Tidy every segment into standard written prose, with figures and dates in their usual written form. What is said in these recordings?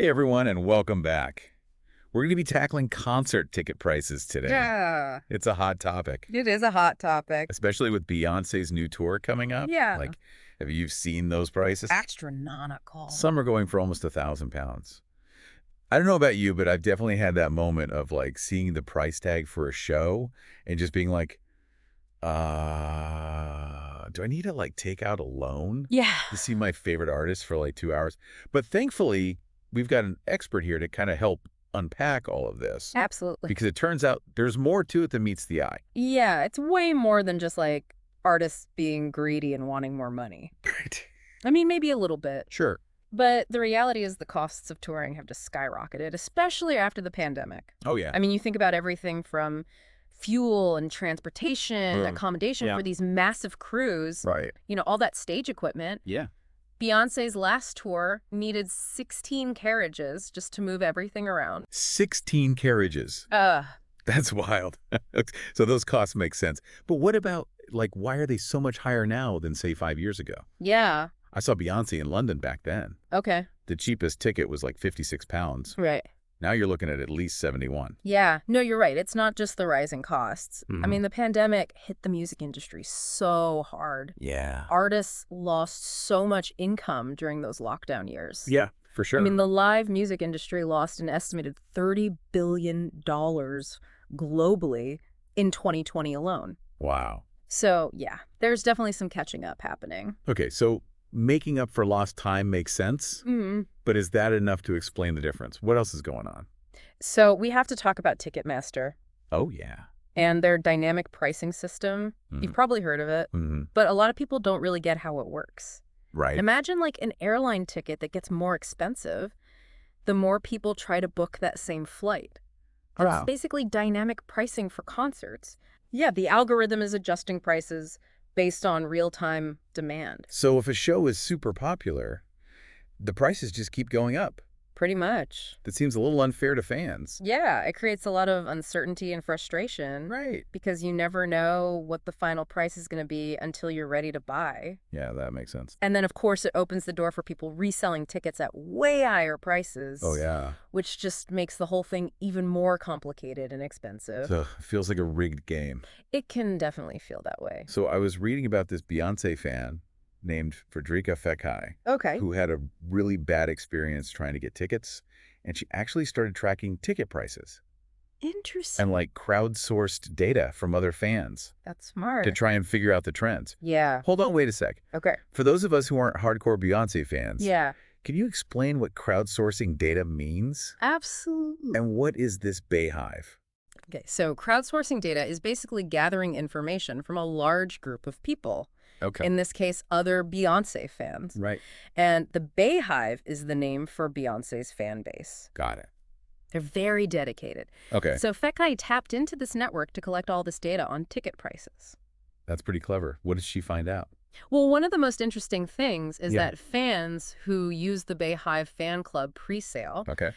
Hey everyone, and welcome back. We're going to be tackling concert ticket prices today. Yeah, It's a hot topic, it is a hot topic. especially with Beyoncé's new tour coming up. Yeah. Like, have you seen those prices? Astronomical. Some are going for almost £1,000. I don't know about you, but I've definitely had that moment of like seeing the price tag for a show and just being like, do I need to like take out a loan Yeah. to see my favorite artist for like 2 hours? But thankfully, we've got an expert here to kind of help unpack all of this. Absolutely. Because it turns out there's more to it than meets the eye. Yeah, it's way more than just like artists being greedy and wanting more money. Right. I mean, maybe a little bit. Sure. But the reality is the costs of touring have just skyrocketed, especially after the pandemic. Oh, yeah. I mean, you think about everything from fuel and transportation, accommodation Yeah. for these massive crews, Right. all that stage equipment. Yeah. Beyonce's last tour needed 16 carriages just to move everything around. 16 carriages. That's wild. So those costs make sense. But what about, like, why are they so much higher now than, say, 5 years ago? Yeah. I saw Beyoncé in London back then. Okay. The cheapest ticket was like £56. Right. Now you're looking at least 71. Yeah. No, you're right. It's not just the rising costs. I Mhm. mean, the pandemic hit the music industry so hard. Yeah. Artists lost so much income during those lockdown years. Yeah, for sure. I mean, the live music industry lost an estimated $30 billion globally in 2020 alone. Wow. So, yeah, there's definitely some catching up happening. Okay, so making up for lost time makes sense, but is that enough to explain the difference? What else is going on? So we have to talk about Ticketmaster Oh, yeah. and their dynamic pricing system. You've probably heard of it, but a lot of people don't really get how it works. Right. Imagine like an airline ticket that gets more expensive the more people try to book that same flight. Wow. It's basically dynamic pricing for concerts. Yeah, the algorithm is adjusting prices based on real-time demand. So if a show is super popular, the prices just keep going up. Pretty much. That seems a little unfair to fans. Yeah, it creates a lot of uncertainty and frustration. Right. Because you never know what the final price is going to be until you're ready to buy. Yeah, that makes sense. And then, of course, it opens the door for people reselling tickets at way higher prices. Oh, yeah. Which just makes the whole thing even more complicated and expensive. So it feels like a rigged game. It can definitely feel that way. So I was reading about this Beyoncé fan named Fredrica Fekkai, Okay. who had a really bad experience trying to get tickets, and she actually started tracking ticket prices Interesting. and like crowdsourced data from other fans That's smart. to try and figure out the trends. Yeah. Hold on, wait a sec. Okay. For those of us who aren't hardcore Beyoncé fans, Yeah. can you explain what crowdsourcing data means? Absolutely. And what is this Beyhive? Okay, so crowdsourcing data is basically gathering information from a large group of people. Okay. In this case, other Beyoncé fans. Right. And the Beyhive is the name for Beyoncé's fan base. Got it. They're very dedicated. Okay. So Fekkai tapped into this network to collect all this data on ticket prices. That's pretty clever. What did she find out? Well, one of the most interesting things is Yeah. that fans who use the Beyhive fan club pre-sale Okay.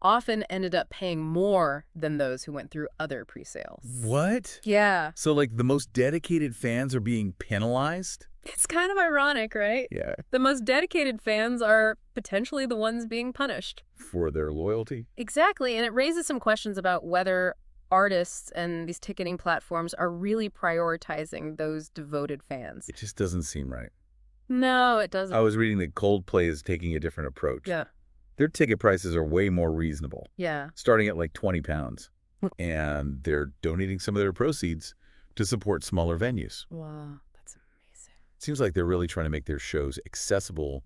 often ended up paying more than those who went through other pre-sales. What? Yeah. So like the most dedicated fans are being penalized? It's kind of ironic, right? Yeah. The most dedicated fans are potentially the ones being punished. For their loyalty? Exactly, and it raises some questions about whether artists and these ticketing platforms are really prioritizing those devoted fans. It just doesn't seem right. No, it doesn't. I was reading that Coldplay is taking a different approach. Yeah. Their ticket prices are way more reasonable, Yeah. starting at like £20. And they're donating some of their proceeds to support smaller venues. Wow, that's amazing. It seems like they're really trying to make their shows accessible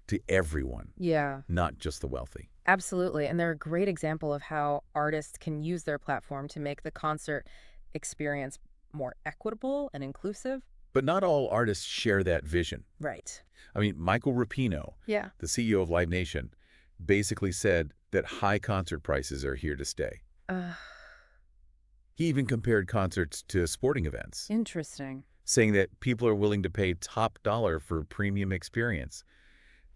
to everyone, Yeah, not just the wealthy. absolutely. And they're a great example of how artists can use their platform to make the concert experience more equitable and inclusive. But not all artists share that vision. Right. I mean, Michael Rapino, Yeah. the CEO of Live Nation, basically said that high concert prices are here to stay. He even compared concerts to sporting events, Interesting. saying that people are willing to pay top dollar for premium experience.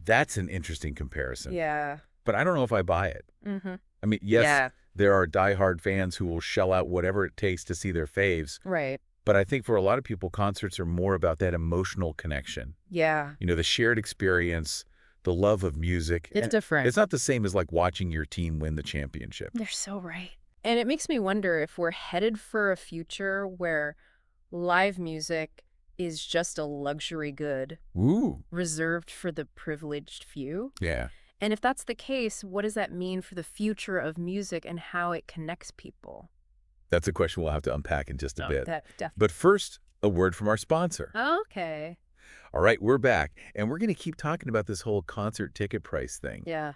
That's an interesting comparison. Yeah. But I don't know if I buy it. Mm-hmm. I mean, yes, Yeah. there are diehard fans who will shell out whatever it takes to see their faves. Right. But I think for a lot of people, concerts are more about that emotional connection. Yeah. You know, the shared experience, the love of music. It's And different. it's not the same as like watching your team win the championship. They're so right. And it makes me wonder if we're headed for a future where live music is just a luxury good Ooh. reserved for the privileged few. Yeah. And if that's the case, what does that mean for the future of music and how it connects people? That's a question we'll have to unpack in just a bit. Definitely. But first, a word from our sponsor. Okay. All right, we're back, and we're going to keep talking about this whole concert ticket price thing. Yeah,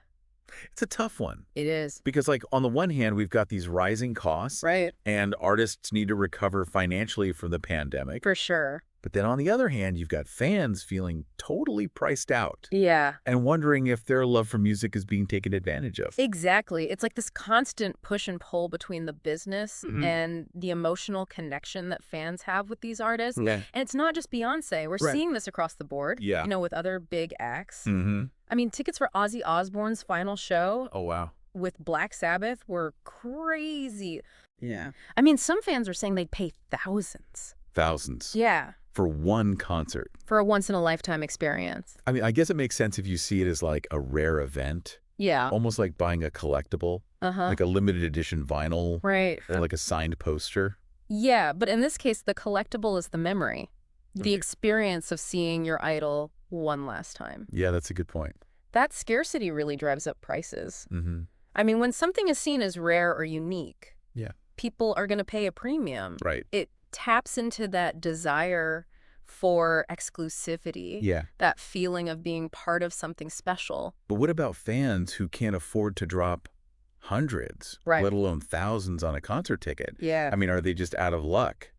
It's a tough one it is. because, like, on the one hand, we've got these rising costs, Right. and artists need to recover financially from the pandemic. For sure. But then on the other hand, you've got fans feeling totally priced out Yeah. and wondering if their love for music is being taken advantage of. Exactly. It's like this constant push and pull between the business Mhm. and the emotional connection that fans have with these artists. Yeah. And it's not just Beyoncé. We're Right. seeing this across the board, Yeah. with other big acts. Mm-hmm. I mean, tickets for Ozzy Osbourne's final show Oh, wow. with Black Sabbath were crazy. Yeah. I mean, some fans are saying they'd pay thousands. Thousands. Yeah. For one concert. For a once-in-a-lifetime experience. I mean, I guess it makes sense if you see it as like a rare event, Yeah. almost like buying a collectible, Uh-huh. like a limited edition vinyl Right. or like a signed poster. Yeah, but in this case, the collectible is the memory. The Okay. experience of seeing your idol one last time. Yeah, that's a good point. That scarcity really drives up prices. Mm-hmm. I mean, when something is seen as rare or unique, Yeah. people are going to pay a premium. Right. It taps into that desire for exclusivity, Yeah. that feeling of being part of something special. But what about fans who can't afford to drop hundreds, Right. let alone thousands on a concert ticket? Yeah. I mean, are they just out of luck?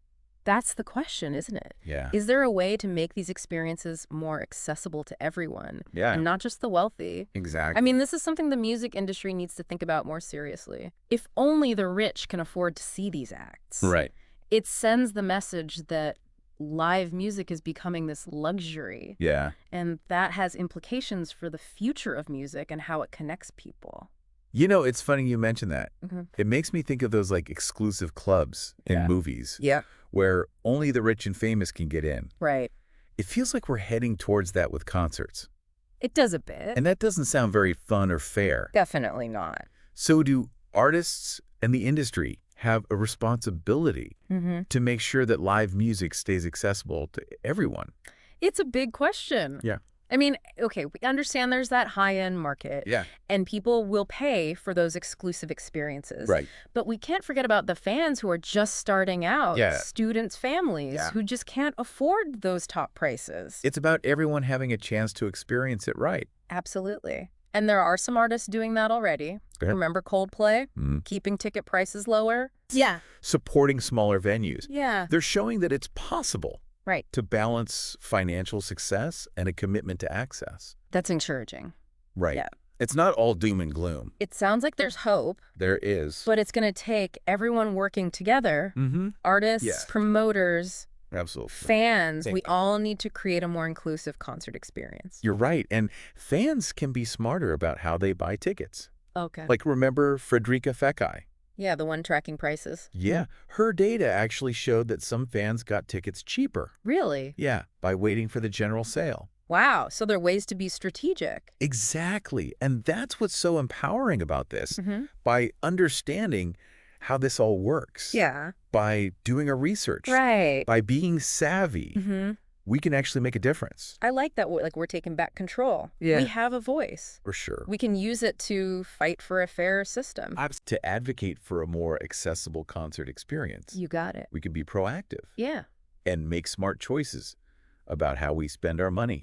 That's the question, isn't it? Yeah. Is there a way to make these experiences more accessible to everyone Yeah. and not just the wealthy? Exactly. I mean, this is something the music industry needs to think about more seriously. If only the rich can afford to see these acts. Right. It sends the message that live music is becoming this luxury, Yeah. and that has implications for the future of music and how it connects people. You know, it's funny you mention that. Mhm. It makes me think of those like exclusive clubs in Yeah. movies Yeah. where only the rich and famous can get in. Right. It feels like we're heading towards that with concerts. It does a bit. And that doesn't sound very fun or fair. Definitely not. So do artists and the industry have a responsibility Mm-hmm. to make sure that live music stays accessible to everyone? It's a big question. Yeah. I mean, okay, we understand there's that high-end market. Yeah. And people will pay for those exclusive experiences. Right. But we can't forget about the fans who are just starting out. Yeah. Students, families Yeah. who just can't afford those top prices. It's about everyone having a chance to experience it right. Absolutely. And there are some artists doing that already. Yeah. Remember Coldplay? Mhm. Keeping ticket prices lower? Yeah. Supporting smaller venues. Yeah. They're showing that it's possible Right. to balance financial success and a commitment to access. That's encouraging. Right. Yeah. It's not all doom and gloom. It sounds like there's hope, There is. but it's going to take everyone working together. Mm-hmm. Artists, Yeah. promoters, Absolutely. fans. Same We thing. all need to create a more inclusive concert experience. You're right. And fans can be smarter about how they buy tickets. Okay. Like, remember Fredrica Fekkai? Yeah, the one tracking prices. Yeah. Her data actually showed that some fans got tickets cheaper. Really? Yeah. By waiting for the general sale. Wow. So there are ways to be strategic. Exactly. And that's what's so empowering about this. Mm-hmm. By understanding how this all works. Yeah. By doing our research. Right. By being savvy. Mm-hmm. We can actually make a difference. I like that. Like we're taking back control. Yeah. We have a voice. For sure. We can use it to fight for a fair system. To advocate for a more accessible concert experience. You got it. We can be proactive Yeah. and make smart choices about how we spend our money,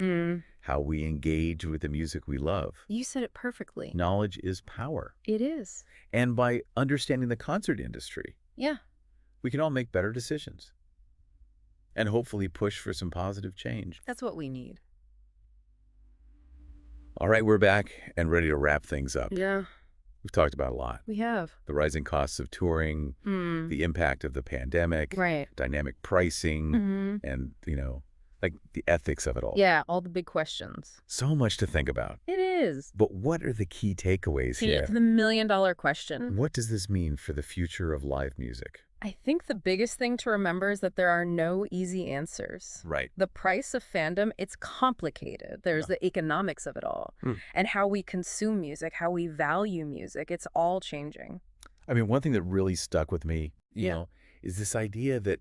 how we engage with the music we love. You said it perfectly. Knowledge is power. It is. And by understanding the concert industry, Yeah. we can all make better decisions and hopefully push for some positive change. That's what we need. All right, we're back and ready to wrap things up. Yeah. We've talked about a lot. We have. The rising costs of touring, the impact of the pandemic, Right. dynamic pricing, Mm-hmm. and, like the ethics of it all. Yeah. All the big questions. So much to think about. It is. But what are the key takeaways here? It's the million-dollar question. What does this mean for the future of live music? I think the biggest thing to remember is that there are no easy answers. Right. The price of fandom, it's complicated. There's the economics of it all. And how we consume music, how we value music, it's all changing. I mean, one thing that really stuck with me, you know, is this idea that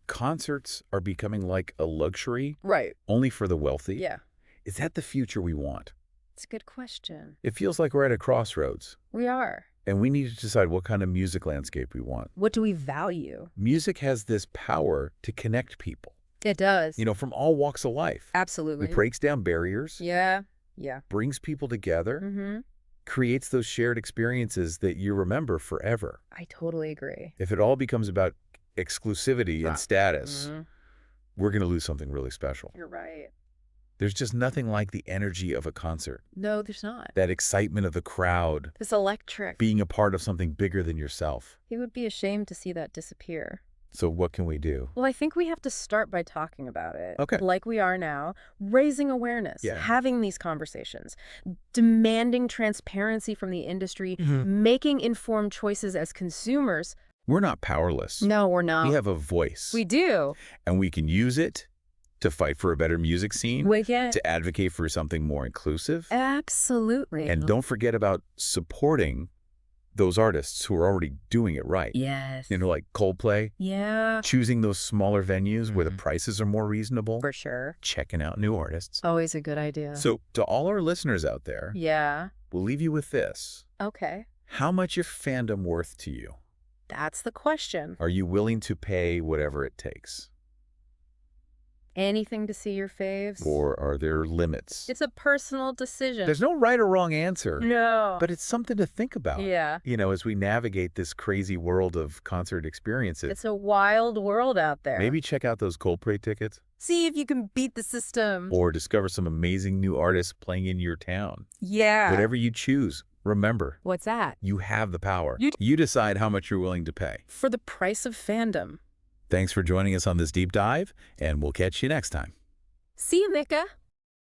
concerts are becoming like a luxury only for the wealthy. Yeah. Is that the future we want? It's a good question. It feels like we're at a crossroads. We are. And we need to decide what kind of music landscape we want. What do we value? Music has this power to connect people. It does. You know, from all walks of life. Absolutely. It breaks down barriers. Yeah. Brings people together. Creates those shared experiences that you remember forever. I totally agree. If it all becomes about exclusivity and status, we're going to lose something really special. You're right. There's just nothing like the energy of a concert. No, there's not. That excitement of the crowd. This electric. Being a part of something bigger than yourself. It would be a shame to see that disappear. So what can we do? Well, I think we have to start by talking about it. Okay. Like we are now, raising awareness, having these conversations, demanding transparency from the industry, making informed choices as consumers. We're not powerless. No, we're not. We have a voice. We do. And we can use it to fight for a better music scene, to advocate for something more inclusive. Absolutely. And don't forget about supporting those artists who are already doing it right. Yes. You know, like Coldplay. Yeah. Choosing those smaller venues where the prices are more reasonable. For sure. Checking out new artists. Always a good idea. So to all our listeners out there, we'll leave you with this. Okay. How much is fandom worth to you? That's the question. Are you willing to pay whatever it takes? Anything to see your faves? Or are there limits? It's a personal decision. There's no right or wrong answer. No. But it's something to think about. Yeah. You know, as we navigate this crazy world of concert experiences. It's a wild world out there. Maybe check out those Coldplay tickets. See if you can beat the system. Or discover some amazing new artists playing in your town. Yeah. Whatever you choose, remember. What's that? You have the power. You decide how much you're willing to pay. For the price of fandom. Thanks for joining us on this deep dive, and we'll catch you next time. See you, Mika.